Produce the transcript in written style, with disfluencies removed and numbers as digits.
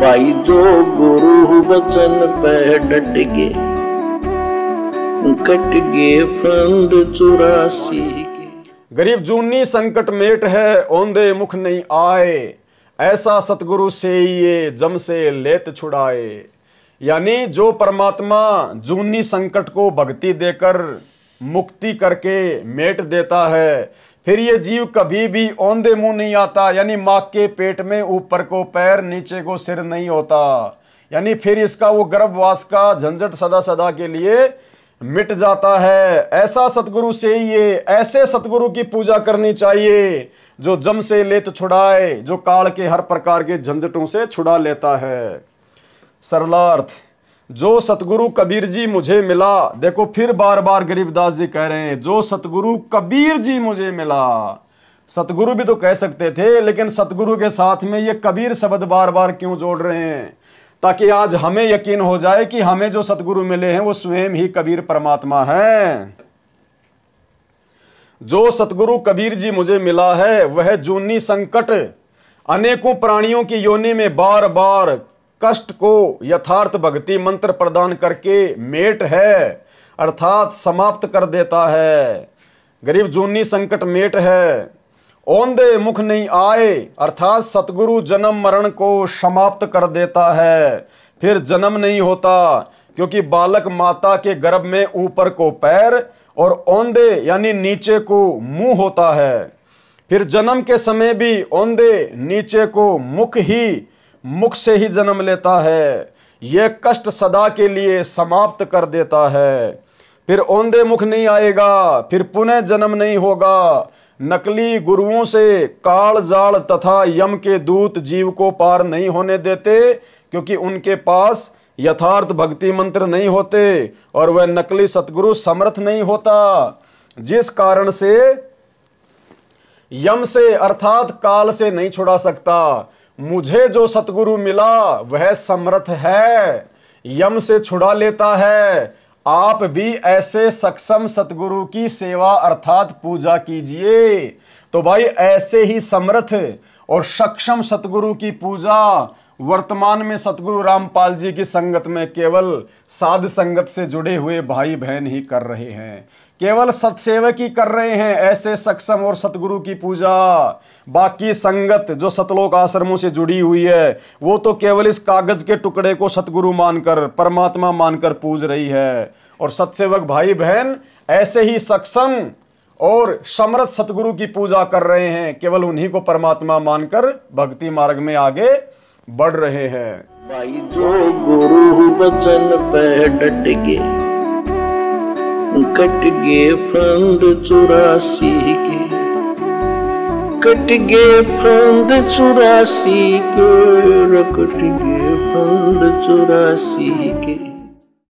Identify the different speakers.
Speaker 1: भाई जो गुरु बचन पे डट गे, कट गे फंद 84 के।
Speaker 2: गरीब जूनी संकट मेट है, औंधे मुख नहीं आए, ऐसा सतगुरु से ये जम से लेत छुड़ाए। यानी जो परमात्मा जूनी संकट को भक्ति देकर मुक्ति करके मेट देता है, फिर ये जीव कभी भी औंधे मुंह नहीं आता। यानी माँ के पेट में ऊपर को पैर नीचे को सिर नहीं होता। यानी फिर इसका वो गर्भवास का झंझट सदा सदा के लिए मिट जाता है। ऐसा सतगुरु से ये, ऐसे सतगुरु की पूजा करनी चाहिए जो जम से लेत छुड़ाए, जो काल के हर प्रकार के झंझटों से छुड़ा लेता है। सरलार्थ, जो सतगुरु कबीर जी मुझे मिला। देखो फिर बार बार गरीबदास जी कह रहे हैं, जो सतगुरु कबीर जी मुझे मिला। सतगुरु भी तो कह सकते थे, लेकिन सतगुरु के साथ में ये कबीर शब्द बार बार क्यों जोड़ रहे हैं? ताकि आज हमें यकीन हो जाए कि हमें जो सतगुरु मिले हैं वो स्वयं ही कबीर परमात्मा है। जो सतगुरु कबीर जी मुझे मिला है वह जूनी संकट अनेकों प्राणियों की योनि में बार बार कष्ट को यथार्थ भक्ति मंत्र प्रदान करके मेट है, अर्थात समाप्त कर देता है। गरीब जूनी संकट मेट है, औंधे मुख नहीं आए, अर्थात सतगुरु जन्म मरण को समाप्त कर देता है। फिर जन्म नहीं होता, क्योंकि बालक माता के गर्भ में ऊपर को पैर और औंधे यानी नीचे को मुंह होता है। फिर जन्म के समय भी औंधे नीचे को मुख से ही जन्म लेता है। यह कष्ट सदा के लिए समाप्त कर देता है। फिर औंधे मुख नहीं आएगा, फिर पुनः जन्म नहीं होगा। नकली गुरुओं से काल जाल तथा यम के दूत जीव को पार नहीं होने देते, क्योंकि उनके पास यथार्थ भक्ति मंत्र नहीं होते और वह नकली सतगुरु समर्थ नहीं होता। जिस कारण से यम से अर्थात काल से नहीं छुड़ा सकता। मुझे जो सतगुरु मिला वह समर्थ है, यम से छुड़ा लेता है। आप भी ऐसे सक्षम सतगुरु की सेवा अर्थात पूजा कीजिए। तो भाई ऐसे ही समर्थ और सक्षम सतगुरु की पूजा वर्तमान में सतगुरु रामपाल जी की संगत में केवल साध संगत से जुड़े हुए भाई बहन ही कर रहे हैं, केवल सत्सेवक ही कर रहे हैं ऐसे सक्षम और सतगुरु की पूजा। बाकी संगत जो सतलोक आश्रमों से जुड़ी हुई है वो तो केवल इस कागज के टुकड़े को सतगुरु मानकर, परमात्मा मानकर पूज रही है। और सत्सेवक भाई बहन ऐसे ही सक्षम और समर्थ सतगुरु की पूजा कर रहे हैं, केवल उन्हीं को परमात्मा मानकर भक्ति मार्ग में आगे बढ़ रहे हैं।
Speaker 1: भाई जो गुरु बचन पे डट गे, कट गे फंद 84 के, कट गे फंद 84 के, कट गे फंद 84 के।